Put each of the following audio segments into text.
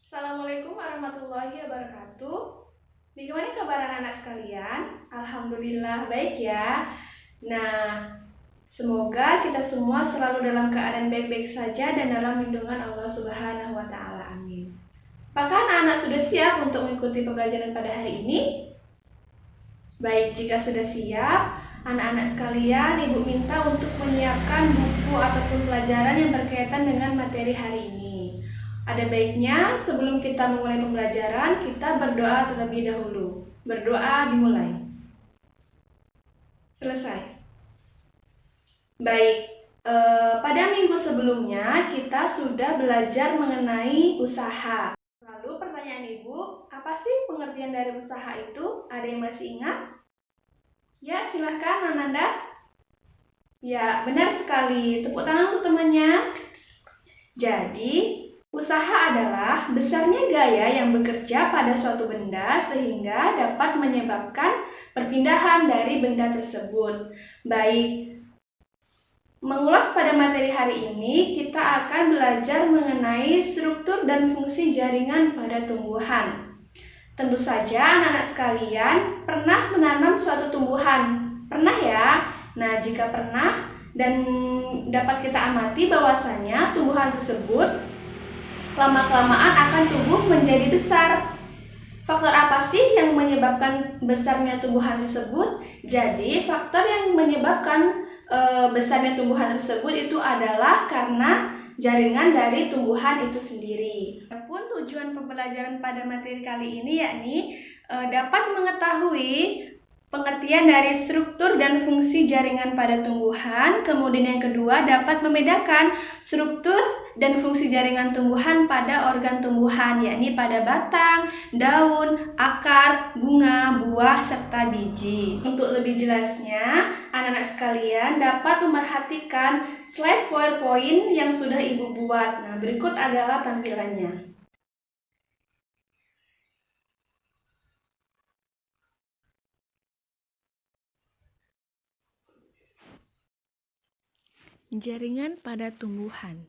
Assalamualaikum warahmatullahi wabarakatuh. Bagaimana kabar anak-anak sekalian? Alhamdulillah baik ya. Nah, semoga kita semua selalu dalam keadaan baik-baik saja dan dalam lindungan Allah Subhanahu wa taala. Amin. Apakah anak-anak sudah siap untuk mengikuti pembelajaran pada hari ini? Baik, jika sudah siap, anak-anak sekalian, Ibu minta untuk menyiapkan buku ataupun pelajaran yang berkaitan dengan materi hari ini. Ada baiknya sebelum kita memulai pembelajaran, kita berdoa terlebih dahulu. Berdoa dimulai. Selesai. Baik, pada minggu sebelumnya kita sudah belajar mengenai usaha. Lalu pertanyaan Ibu, apa sih pengertian dari usaha itu? Ada yang masih ingat? Ya, silahkan Ananda. Ya, benar sekali. Tepuk tangan untuk temannya. Jadi, usaha adalah besarnya gaya yang bekerja pada suatu benda sehingga dapat menyebabkan perpindahan dari benda tersebut. Baik, mengulas pada materi hari ini, kita akan belajar mengenai struktur dan fungsi jaringan pada tumbuhan. Tentu saja anak-anak sekalian pernah menanam suatu tumbuhan. Pernah ya? Nah, jika pernah dan dapat kita amati bahwasanya tumbuhan tersebut lama-kelamaan akan tumbuh menjadi besar. Faktor apa sih yang menyebabkan besarnya tumbuhan tersebut? Jadi, faktor yang menyebabkan besarnya tumbuhan tersebut itu adalah karena jaringan dari tumbuhan itu sendiri. Adapun tujuan pembelajaran pada materi kali ini yakni dapat mengetahui pengertian dari struktur dan fungsi jaringan pada tumbuhan. Kemudian yang kedua, dapat membedakan struktur dan fungsi jaringan tumbuhan pada organ tumbuhan, yakni pada batang, daun, akar, bunga, buah, serta biji. Untuk lebih jelasnya, anak-anak sekalian dapat memerhatikan slide PowerPoint yang sudah Ibu buat. Nah, berikut adalah tampilannya. Jaringan pada tumbuhan.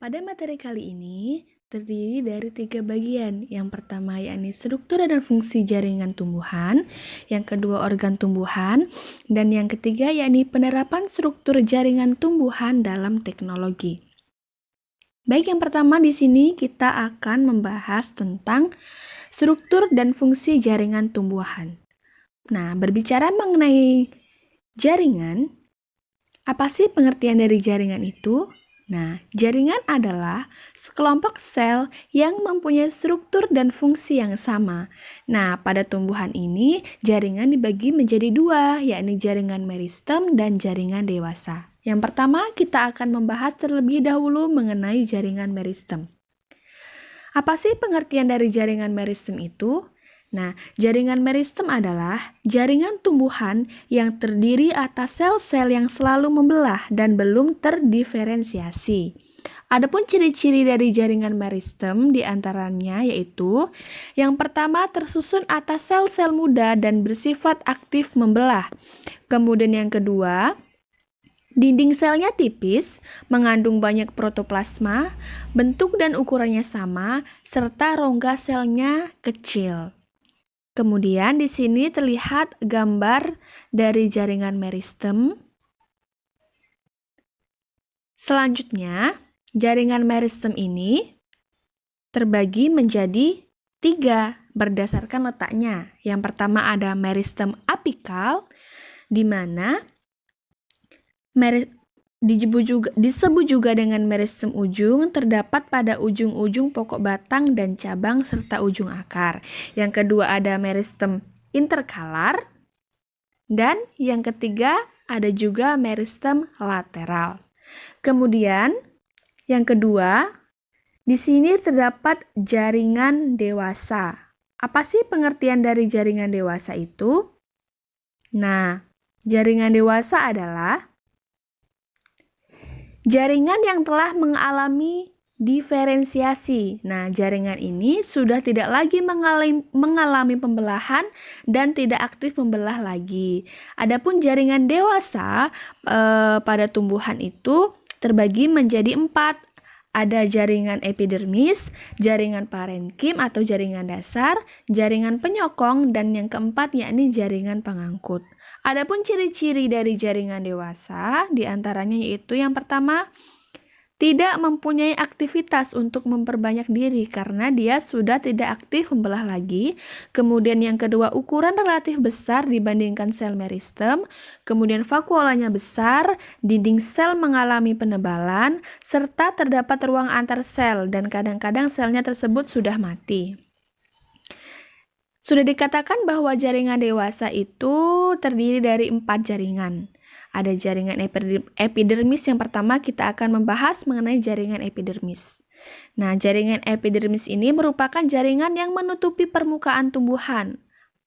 Pada materi kali ini terdiri dari 3 bagian. Yang pertama yakni struktur dan fungsi jaringan tumbuhan, yang kedua organ tumbuhan, dan yang ketiga yakni penerapan struktur jaringan tumbuhan dalam teknologi. Baik, yang pertama di sini kita akan membahas tentang struktur dan fungsi jaringan tumbuhan. Nah, berbicara mengenai jaringan, apa sih pengertian dari jaringan itu? Nah, jaringan adalah sekelompok sel yang mempunyai struktur dan fungsi yang sama. Nah, pada tumbuhan ini, jaringan dibagi menjadi 2, yakni jaringan meristem dan jaringan dewasa. Yang pertama, kita akan membahas terlebih dahulu mengenai jaringan meristem. Apa sih pengertian dari jaringan meristem itu? Nah, jaringan meristem adalah jaringan tumbuhan yang terdiri atas sel-sel yang selalu membelah dan belum terdiferensiasi. Adapun ciri-ciri dari jaringan meristem diantaranya yaitu yang pertama tersusun atas sel-sel muda dan bersifat aktif membelah. Kemudian yang kedua, dinding selnya tipis, mengandung banyak protoplasma, bentuk dan ukurannya sama, serta rongga selnya kecil. Kemudian di sini terlihat gambar dari jaringan meristem. Selanjutnya, jaringan meristem ini terbagi menjadi 3 berdasarkan letaknya. Yang pertama ada meristem apikal, di mana disebut juga dengan meristem ujung, terdapat pada ujung-ujung pokok batang dan cabang serta ujung akar. Yang kedua ada meristem interkalar, dan yang ketiga ada juga meristem lateral. Kemudian yang kedua, di sini terdapat jaringan dewasa. Apa sih pengertian dari jaringan dewasa itu? Nah, jaringan dewasa adalah jaringan yang telah mengalami diferensiasi. Nah, jaringan ini sudah tidak lagi mengalami pembelahan dan tidak aktif membelah lagi. Adapun jaringan dewasa pada tumbuhan itu terbagi menjadi 4. ada jaringan epidermis, jaringan parenkim atau jaringan dasar, jaringan penyokong, dan yang keempat yakni jaringan pengangkut. Adapun ciri-ciri dari jaringan dewasa, diantaranya yaitu yang pertama, tidak mempunyai aktivitas untuk memperbanyak diri karena dia sudah tidak aktif membelah lagi. Kemudian yang kedua, ukuran relatif besar dibandingkan sel meristem. Kemudian vakuolanya besar, dinding sel mengalami penebalan, serta terdapat ruang antar sel dan kadang-kadang selnya tersebut sudah mati. Sudah dikatakan bahwa jaringan dewasa itu terdiri dari 4 jaringan. Ada jaringan epidermis. Yang pertama kita akan membahas mengenai jaringan epidermis. Nah, jaringan epidermis ini merupakan jaringan yang menutupi permukaan tumbuhan.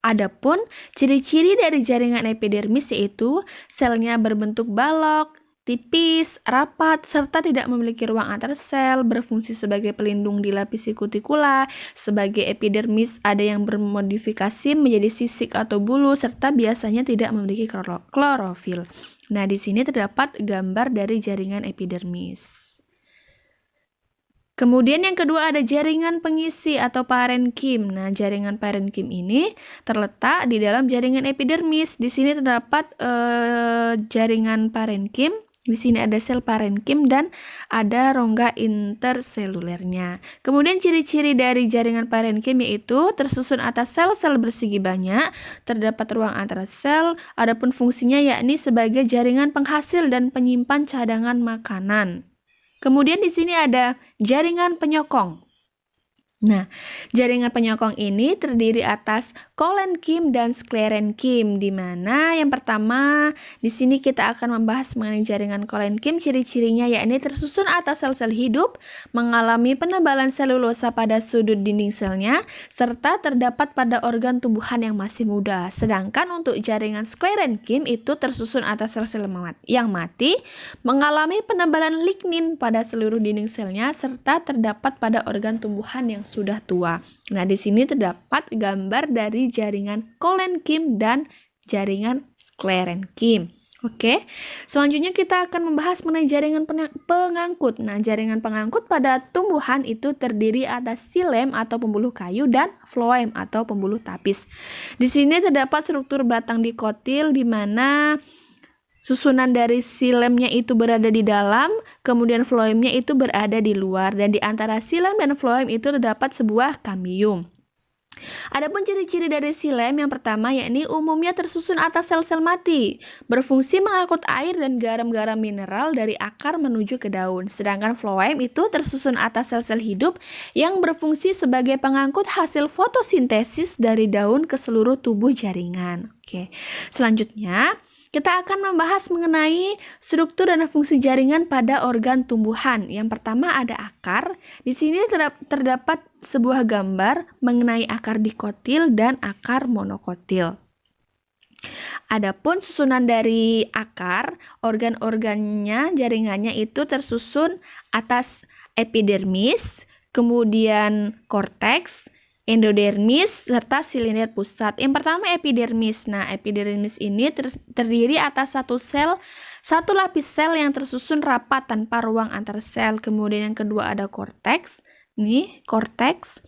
Adapun ciri-ciri dari jaringan epidermis yaitu selnya berbentuk balok, tipis, rapat, serta tidak memiliki ruang antar sel, berfungsi sebagai pelindung di lapisi kutikula. Sebagai epidermis ada yang bermodifikasi menjadi sisik atau bulu, serta biasanya tidak memiliki klorofil. Nah, di sini terdapat gambar dari jaringan epidermis. Kemudian yang kedua ada jaringan pengisi atau parenkim. Nah, jaringan parenkim ini terletak di dalam jaringan epidermis. Di sini terdapat jaringan parenkim. Di sini ada sel parenkim dan ada rongga interselulernya. Kemudian ciri-ciri dari jaringan parenkim yaitu tersusun atas sel-sel bersegi banyak, terdapat ruang antara sel, adapun fungsinya yakni sebagai jaringan penghasil dan penyimpan cadangan makanan. Kemudian di sini ada jaringan penyokong. Nah, jaringan penyokong ini terdiri atas kolenkim dan sklerenkim, di mana yang pertama di sini kita akan membahas mengenai jaringan kolenkim. Ciri-cirinya yakni tersusun atas sel-sel hidup, mengalami penebalan selulosa pada sudut dinding selnya, serta terdapat pada organ tumbuhan yang masih muda. Sedangkan untuk jaringan sklerenkim itu tersusun atas sel-sel yang mati, mengalami penebalan lignin pada seluruh dinding selnya, serta terdapat pada organ tumbuhan yang sudah tua. Nah, di sini terdapat gambar dari jaringan kolenkim dan jaringan sklerenkim. Oke, selanjutnya kita akan membahas mengenai jaringan pengangkut. Nah, jaringan pengangkut pada tumbuhan itu terdiri atas xilem atau pembuluh kayu dan floem atau pembuluh tapis. Di sini terdapat struktur batang dikotil di mana susunan dari xilem-nya itu berada di dalam, kemudian floem-nya itu berada di luar, dan di antara xilem dan floem itu terdapat sebuah kambium. Adapun ciri-ciri dari xilem yang pertama yakni umumnya tersusun atas sel-sel mati, berfungsi mengangkut air dan garam-garam mineral dari akar menuju ke daun. Sedangkan floem itu tersusun atas sel-sel hidup yang berfungsi sebagai pengangkut hasil fotosintesis dari daun ke seluruh tubuh jaringan. Oke. Selanjutnya kita akan membahas mengenai struktur dan fungsi jaringan pada organ tumbuhan. Yang pertama ada akar. Di sini terdapat sebuah gambar mengenai akar dikotil dan akar monokotil. Adapun susunan dari akar, organ-organnya, jaringannya itu tersusun atas epidermis, kemudian korteks, endodermis, serta silinder pusat. Yang pertama epidermis. Nah, epidermis ini terdiri atas satu lapis sel yang tersusun rapat tanpa ruang antar sel. Kemudian yang kedua ada korteks. Ini korteks.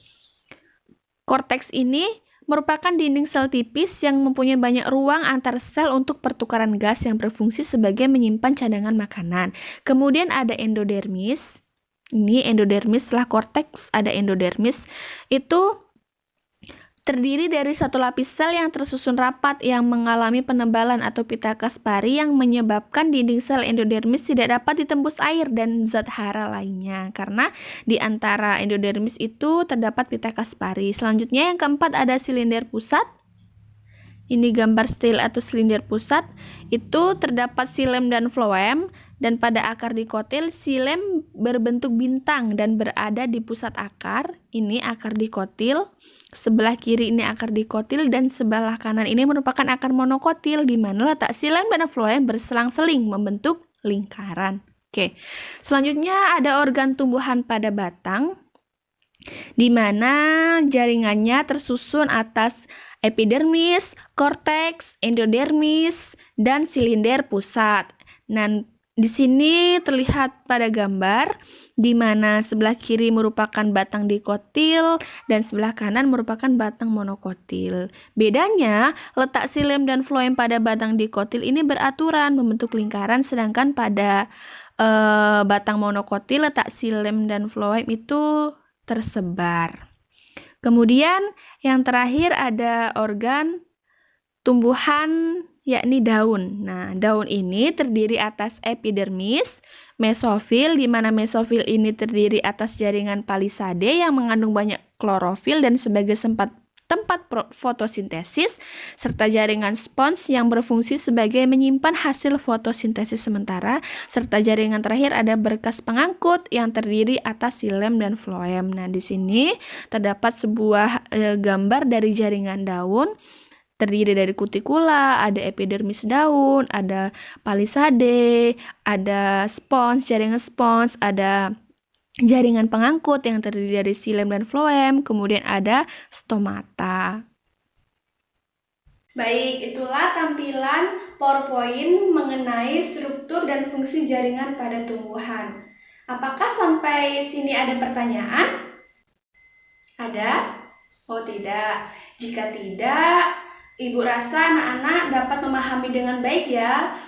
Korteks ini merupakan dinding sel tipis yang mempunyai banyak ruang antar sel untuk pertukaran gas yang berfungsi sebagai menyimpan cadangan makanan. Kemudian ada endodermis. Ini endodermis, setelah korteks ada endodermis. Itu terdiri dari satu lapis sel yang tersusun rapat yang mengalami penebalan atau Pithecanthus pari yang menyebabkan dinding sel endodermis tidak dapat ditembus air dan zat hara lainnya, karena di antara endodermis itu terdapat Pithecanthus pari. Selanjutnya yang keempat ada silinder pusat. Ini gambar stil atau silinder pusat. Itu terdapat xilem dan floem, dan pada akar dikotil xilem berbentuk bintang dan berada di pusat akar. Ini akar dikotil. Sebelah kiri ini akar dikotil dan sebelah kanan ini merupakan akar monokotil di mana letak xilem dan floem berselang-seling membentuk lingkaran. Oke. Selanjutnya ada organ tumbuhan pada batang di mana jaringannya tersusun atas epidermis, korteks, endodermis, dan silinder pusat. Di sini terlihat pada gambar di mana sebelah kiri merupakan batang dikotil dan sebelah kanan merupakan batang monokotil. Bedanya, letak xilem dan floem pada batang dikotil ini beraturan membentuk lingkaran, sedangkan pada batang monokotil letak xilem dan floem itu tersebar. Kemudian yang terakhir ada organ tumbuhan yakni daun. Nah, daun ini terdiri atas epidermis, mesofil, di mana mesofil ini terdiri atas jaringan palisade yang mengandung banyak klorofil dan sebagai tempat fotosintesis, serta jaringan spons yang berfungsi sebagai menyimpan hasil fotosintesis sementara, serta jaringan terakhir ada berkas pengangkut yang terdiri atas xilem dan floem. Nah, di sini terdapat sebuah gambar dari jaringan daun, terdiri dari kutikula, ada epidermis daun, ada palisade, ada spons, jaringan spons, ada jaringan pengangkut yang terdiri dari xilem dan floem, kemudian ada stomata. Baik, itulah tampilan PowerPoint mengenai struktur dan fungsi jaringan pada tumbuhan. Apakah sampai sini ada pertanyaan? Ada? Oh tidak. Jika tidak, Ibu rasa anak-anak dapat memahami dengan baik ya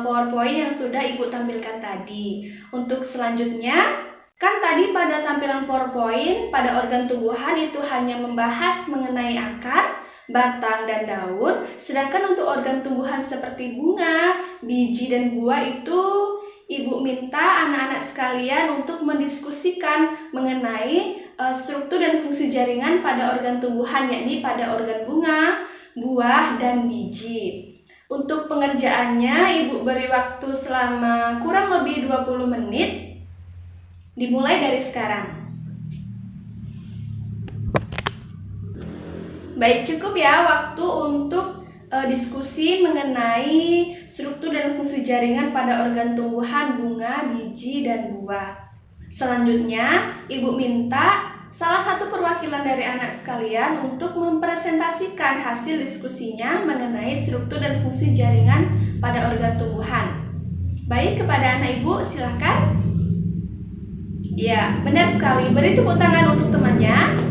PowerPoint yang sudah Ibu tampilkan tadi. Untuk selanjutnya, kan tadi pada tampilan PowerPoint pada organ tumbuhan itu hanya membahas mengenai akar, batang, dan daun. Sedangkan untuk organ tumbuhan seperti bunga, biji, dan buah itu Ibu minta anak-anak sekalian untuk mendiskusikan mengenai struktur dan fungsi jaringan pada organ tumbuhan, yakni pada organ bunga, buah, dan biji. Untuk pengerjaannya, Ibu beri waktu selama kurang lebih 20 menit, dimulai dari sekarang. Baik, cukup ya waktu untuk diskusi mengenai struktur dan fungsi jaringan pada organ tumbuhan, bunga, biji, dan buah. Selanjutnya, Ibu minta salah satu perwakilan dari anak sekalian untuk mempresentasikan hasil diskusinya mengenai struktur dan fungsi jaringan pada organ tumbuhan. Baik, kepada anak Ibu, silakan. Ya, benar sekali. Beri tepuk tangan untuk temannya.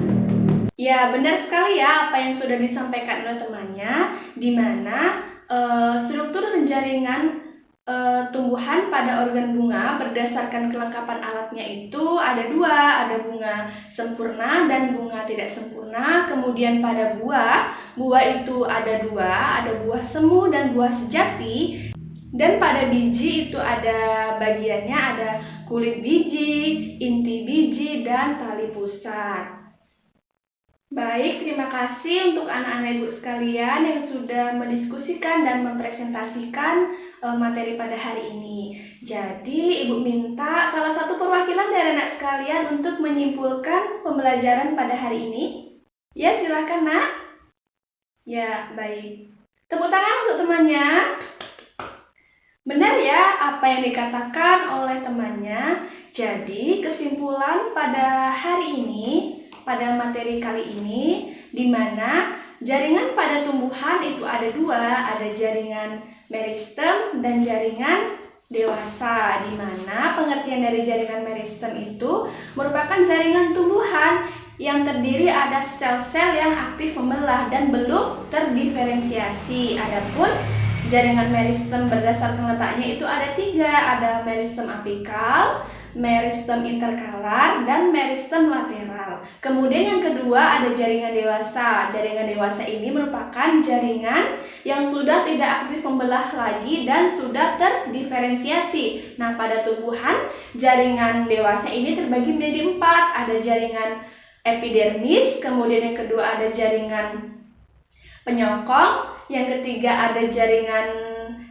Ya, benar sekali ya apa yang sudah disampaikan oleh temannya, di mana struktur dan jaringan tumbuhan pada organ bunga berdasarkan kelengkapan alatnya itu ada dua, ada bunga sempurna dan bunga tidak sempurna. Kemudian pada buah itu ada dua, ada buah semu dan buah sejati. Dan pada biji itu ada bagiannya, ada kulit biji, inti biji, dan tali pusat. Baik, terima kasih untuk anak-anak Ibu sekalian yang sudah mendiskusikan dan mempresentasikan materi pada hari ini. Jadi, Ibu minta salah satu perwakilan dari anak sekalian untuk menyimpulkan pembelajaran pada hari ini. Ya, silakan, Nak. Ya, baik. Tepuk tangan untuk temannya. Benar ya apa yang dikatakan oleh temannya. Jadi, kesimpulan pada hari ini, pada materi kali ini, di mana jaringan pada tumbuhan itu ada dua, ada jaringan meristem dan jaringan dewasa, di mana pengertian dari jaringan meristem itu merupakan jaringan tumbuhan yang terdiri ada sel-sel yang aktif membelah dan belum terdiferensiasi. Adapun jaringan meristem berdasarkan letaknya itu ada tiga, ada meristem apikal, meristem interkalar, dan meristem lateral. Kemudian yang kedua ada jaringan dewasa. Jaringan dewasa ini merupakan jaringan yang sudah tidak aktif membelah lagi dan sudah terdiferensiasi. Nah, pada tumbuhan jaringan dewasa ini terbagi menjadi empat. Ada jaringan epidermis, kemudian yang kedua ada jaringan penyokong, yang ketiga ada jaringan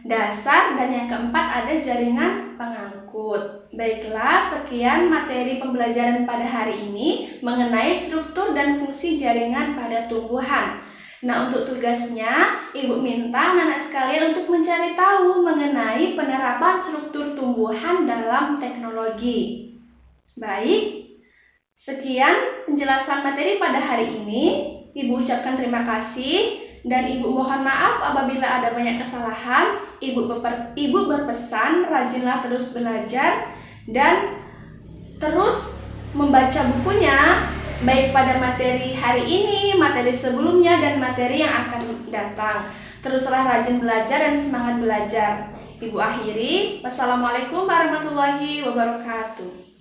dasar, dan yang keempat ada jaringan pengangkut. Baiklah, sekian materi pembelajaran pada hari ini mengenai struktur dan fungsi jaringan pada tumbuhan. Nah, untuk tugasnya, Ibu minta anak-anak sekalian untuk mencari tahu mengenai penerapan struktur tumbuhan dalam teknologi. Baik, sekian penjelasan materi pada hari ini. Ibu ucapkan terima kasih. Dan Ibu mohon maaf apabila ada banyak kesalahan. Ibu berpesan rajinlah terus belajar dan terus membaca bukunya, baik pada materi hari ini, materi sebelumnya, dan materi yang akan datang. Teruslah rajin belajar dan semangat belajar. Ibu akhiri, wassalamualaikum warahmatullahi wabarakatuh.